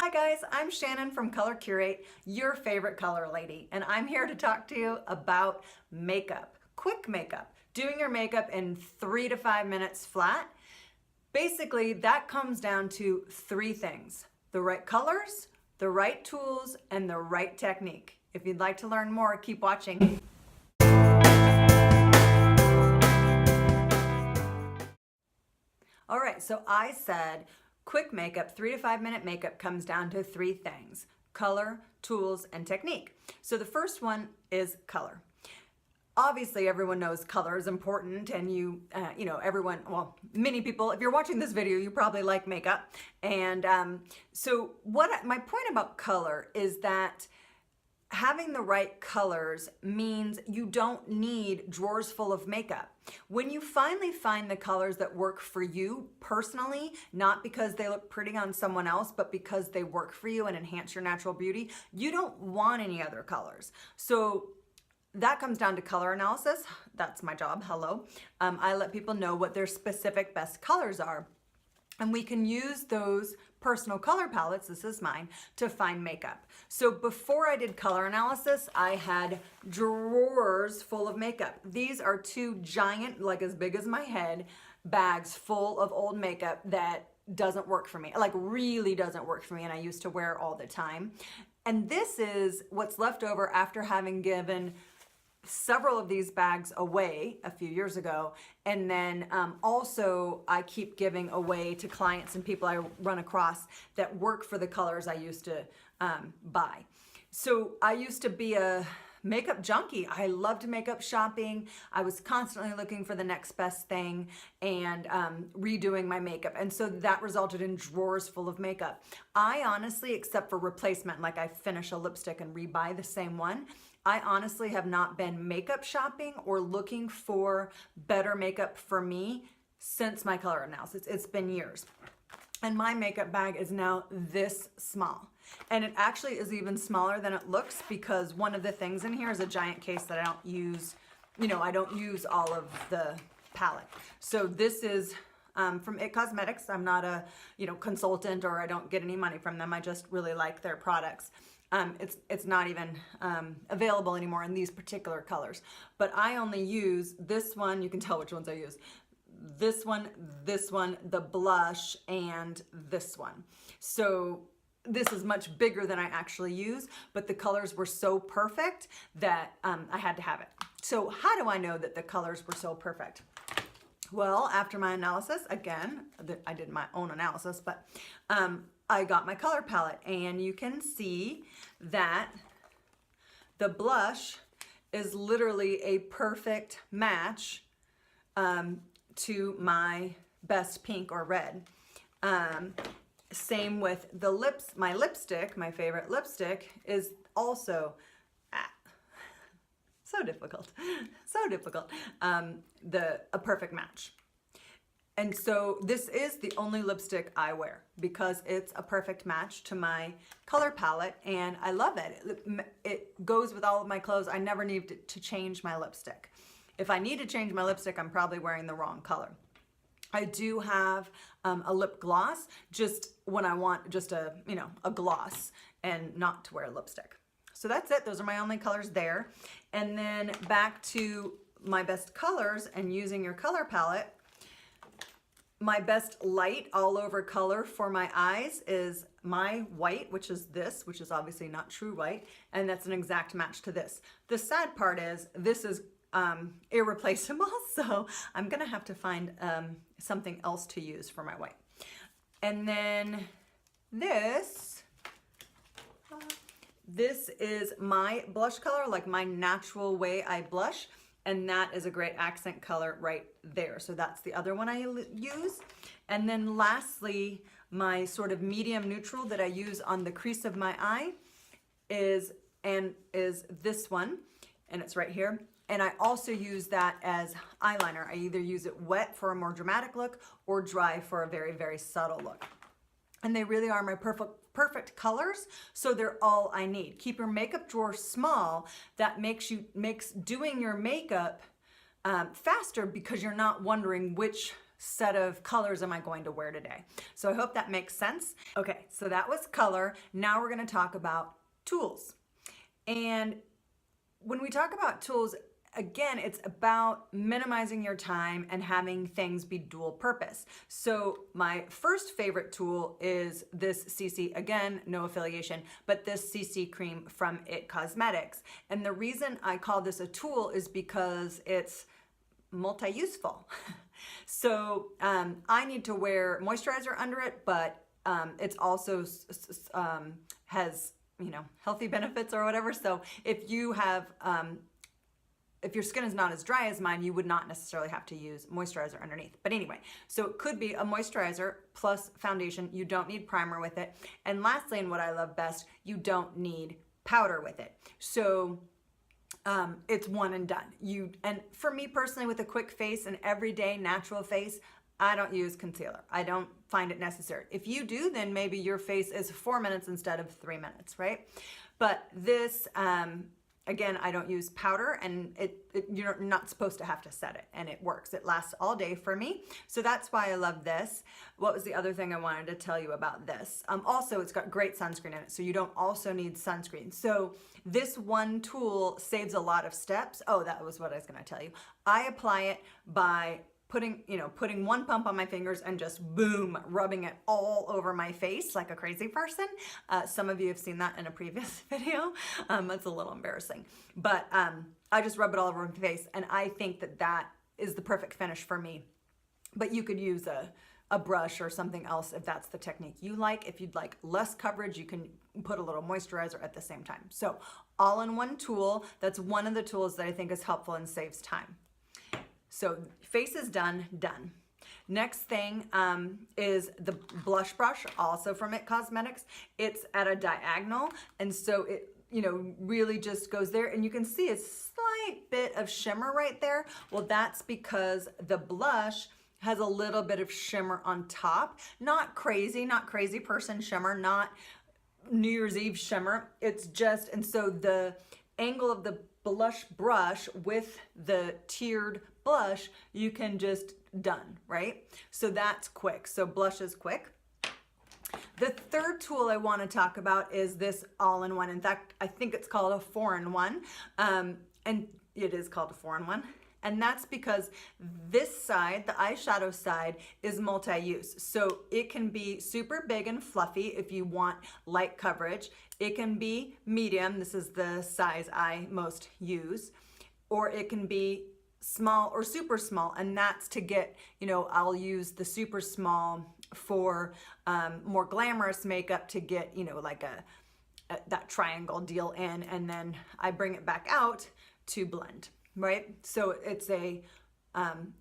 Hi guys, I'm Shannon from Color Curate, your favorite color lady, and I'm here to talk to you about makeup. Quick makeup, doing your makeup in 3 to 5 minutes flat. Basically, that comes down to 3 things: the right colors, the right tools, and the right technique. If you'd like to learn more, keep watching. All right, so I said quick makeup, 3 to 5 minute makeup comes down to 3 things: color, tools, and technique. So the first one is color. Obviously, everyone knows color is important, and everyone, well, many people, if you're watching this video, you probably like makeup. And my point about color is that having the right colors means you don't need drawers full of makeup. When you finally find the colors that work for you personally, not because they look pretty on someone else, but because they work for you and enhance your natural beauty, you don't want any other colors. So that comes down to color analysis. That's my job. Hello. I let people know what their specific best colors are. And we can use those personal color palettes, this is mine, to find makeup. So before I did color analysis, I had drawers full of makeup. These are 2 giant, like as big as my head, bags full of old makeup that doesn't work for me, like really doesn't work for me, and I used to wear all the time. And this is what's left over after having given several of these bags away a few years ago, and then also I keep giving away to clients and people I run across that work for the colors I used to buy. So I used to be a makeup junkie. I loved makeup shopping. I was constantly looking for the next best thing and redoing my makeup. And so that resulted in drawers full of makeup. I honestly, except for replacement, like I finish a lipstick and rebuy the same one, I honestly have not been makeup shopping or looking for better makeup for me since my color analysis. It's been years. And my makeup bag is now this small. And it actually is even smaller than it looks because one of the things in here is a giant case that I don't use. I don't use all of the palette. So this is from IT Cosmetics. I'm not a consultant, or I don't get any money from them. I just really like their products. It's not even available anymore in these particular colors. But I only use this one. You can tell which ones I use. This one, the blush, and this one. So this is much bigger than I actually use, but the colors were so perfect that I had to have it. So how do I know that the colors were so perfect? Well, after my analysis, again, I did my own analysis, but I got my color palette, and you can see that the blush is literally a perfect match to my best pink or red. Same with the lips. My lipstick, my favorite lipstick, is also so difficult, a perfect match. And so this is the only lipstick I wear because it's a perfect match to my color palette, and I love it. It goes with all of my clothes. I never need to change my lipstick. If I need to change my lipstick, I'm probably wearing the wrong color. I do have a lip gloss just when I want just a gloss and not to wear lipstick. So that's it. Those are my only colors there. And then back to my best colors and using your color palette. My best light all over color for my eyes is my white, which is this, which is obviously not true white, and that's an exact match to this. The sad part is this is irreplaceable, so I'm gonna have to find something else to use for my white. And then this is my blush color, like my natural way I blush. And that is a great accent color right there. So that's the other one I use. And then lastly, my sort of medium neutral that I use on the crease of my eye is this one, and it's right here. And I also use that as eyeliner. I either use it wet for a more dramatic look or dry for a very, very subtle look. And they really are my perfect colors, so they're all I need. Keep your makeup drawer small. That makes doing your makeup faster because you're not wondering which set of colors am I going to wear today? So I hope that makes sense. Okay, so that was color. Now we're going to talk about tools. And when we talk about tools, again, it's about minimizing your time and having things be dual purpose. So my first favorite tool is this CC, again, no affiliation, but this CC cream from IT Cosmetics. And the reason I call this a tool is because it's multi-useful. So I need to wear moisturizer under it, but it's also has, you know, healthy benefits or whatever. So if you have if your skin is not as dry as mine, you would not necessarily have to use moisturizer underneath. But anyway, so it could be a moisturizer plus foundation. You don't need primer with it. And lastly, and what I love best, you don't need powder with it. So it's one and done. And for me personally, with a quick face and everyday natural face, I don't use concealer. I don't find it necessary. If you do, then maybe your face is 4 minutes instead of 3 minutes, right? But this, again, I don't use powder, and you're not supposed to have to set it, and it works. It lasts all day for me, so that's why I love this. What was the other thing I wanted to tell you about this? Also, it's got great sunscreen in it, so you don't also need sunscreen. So this one tool saves a lot of steps. Oh, that was what I was going to tell you. I apply it by putting one pump on my fingers and just boom, rubbing it all over my face like a crazy person. Some of you have seen that in a previous video. It's a little embarrassing, but I just rub it all over my face, and I think that that is the perfect finish for me. But you could use a brush or something else if that's the technique you like. If you'd like less coverage, you can put a little moisturizer at the same time. So all-in-one tool, that's one of the tools that I think is helpful and saves time. So face is done. Next thing is the blush brush, also from IT Cosmetics. It's at a diagonal, and so it, you know, really just goes there, and you can see a slight bit of shimmer right there. Well, that's because the blush has a little bit of shimmer on top. Not crazy person shimmer, not New Year's Eve shimmer. It's just, and so the angle of the blush brush with the tiered blush, you can just done, right? So that's quick. So blush is quick. The third tool I want to talk about is this all-in-one. In fact, I think it's called a 4-in-1, and it is called a 4-in-1. And that's because this side, the eyeshadow side, is multi-use. So it can be super big and fluffy if you want light coverage. It can be medium. This is the size I most use. Or it can be small or super small, and that's to get, you know, I'll use the super small for more glamorous makeup to get, you know, like that triangle deal in, and then I bring it back out to blend, right? So it's a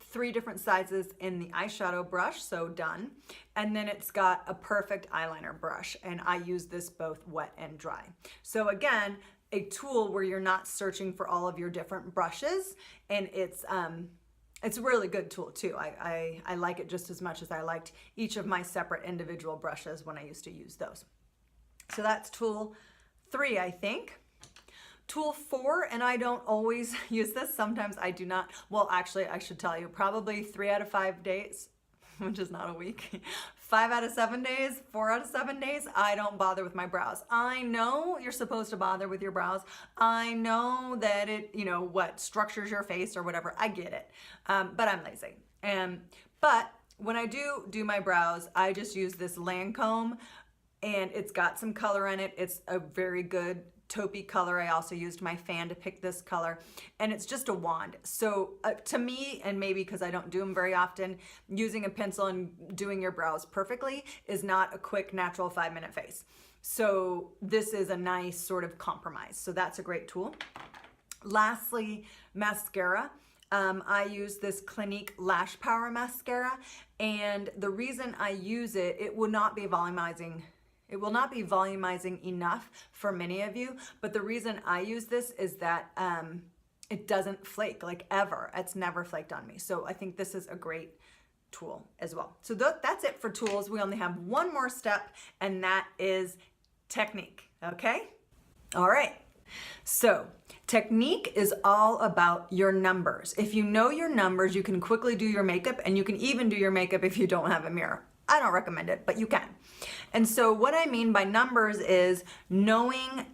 3 different sizes in the eyeshadow brush, so done. And then it's got a perfect eyeliner brush, and I use this both wet and dry. So again, a tool where you're not searching for all of your different brushes, and it's a really good tool too. I like it just as much as I liked each of my separate individual brushes when I used to use those. So that's tool 3, I think. Tool 4, and I don't always use this. Sometimes I do not. Well, actually, I should tell you, probably 3 out of 5 days, which is not a week, 5 out of 7 days, 4 out of 7 days, I don't bother with my brows. I know you're supposed to bother with your brows. I know that it, you know, what structures your face or whatever. I get it, but I'm lazy. But when I do my brows, I just use this Lancome, and it's got some color in it. It's a very good taupey color. I also used my fan to pick this color, and it's just a wand. So to me, and maybe because I don't do them very often, using a pencil and doing your brows perfectly is not a quick, natural 5-minute face. So this is a nice sort of compromise. So that's a great tool. Lastly, mascara. I use this Clinique Lash Power Mascara, and the reason I use it, it will not be volumizing enough for many of you, but the reason I use this is that it doesn't flake, like ever. It's never flaked on me. So I think this is a great tool as well. So that's it for tools. We only have one more step, and that is technique, okay? All right. So Technique is all about your numbers. If you know your numbers, you can quickly do your makeup, and you can even do your makeup if you don't have a mirror. I don't recommend it, but you can. And so what I mean by numbers is knowing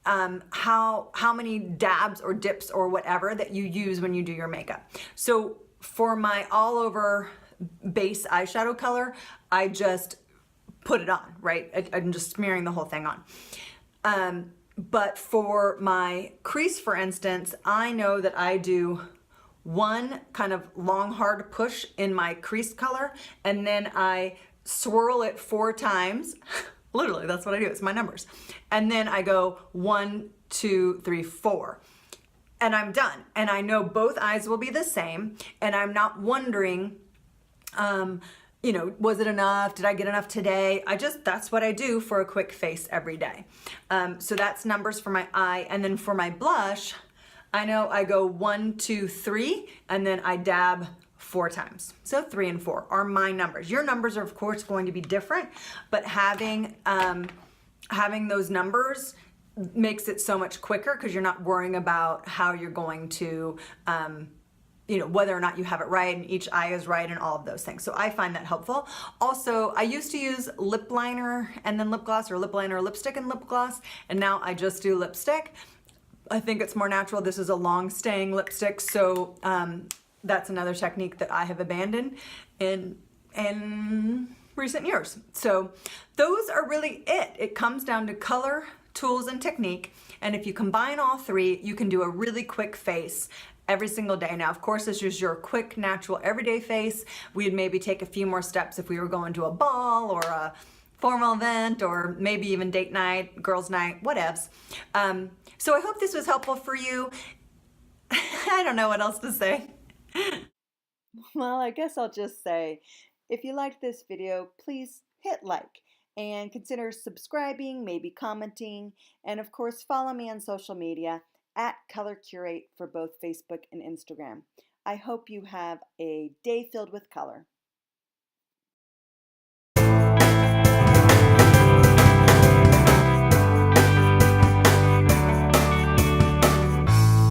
how many dabs or dips or whatever that you use when you do your makeup. So for my all over base eyeshadow color, I just put it on, right? I'm just smearing the whole thing on. But for my crease, for instance, I know that I do one kind of long hard push in my crease color, and then I swirl it 4 times. Literally, that's what I do. It's my numbers. And then I go 1, 2, 3, 4. And I'm done. And I know both eyes will be the same. And I'm not wondering, you know, was it enough? Did I get enough today? That's what I do for a quick face every day. So that's numbers for my eye. And then for my blush, I know I go 1, 2, 3, and then I dab 4 times. So 3 and 4 are my numbers. Your numbers are of course going to be different, but having those numbers makes it so much quicker because you're not worrying about how you're going to, you know, whether or not you have it right and each eye is right and all of those things. So I find that helpful. Also, I used to use lip liner and then lip gloss, or lip liner, lipstick and lip gloss, and now I just do lipstick. I think it's more natural. This is a long staying lipstick, so that's another technique that I have abandoned in recent years. So those are really it. It comes down to color, tools, and technique. And if you combine all 3, you can do a really quick face every single day. Now, of course, this is your quick, natural, everyday face. We'd maybe take a few more steps if we were going to a ball or a formal event, or maybe even date night, girls' night, whatevs. So I hope this was helpful for you. I don't know what else to say. Well, I guess I'll just say, if you liked this video, please hit like and consider subscribing, maybe commenting, and of course follow me on social media at Color Curate for both Facebook and Instagram. I hope you have a day filled with color.